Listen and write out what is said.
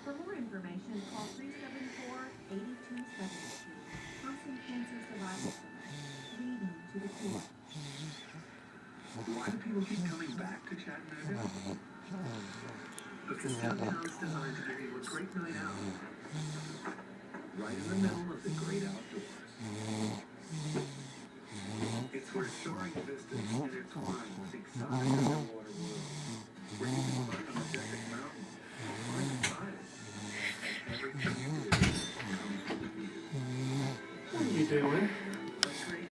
For more information, call 374-8272. Thompson Cancer Survival Center, leading to the cure. Why do people keep coming back to Chattanooga? Because downtown's designed to give you a great night out. Right in the middle of the great outdoors. It's where soaring vistas intertwine with exotic underwater worlds. Where you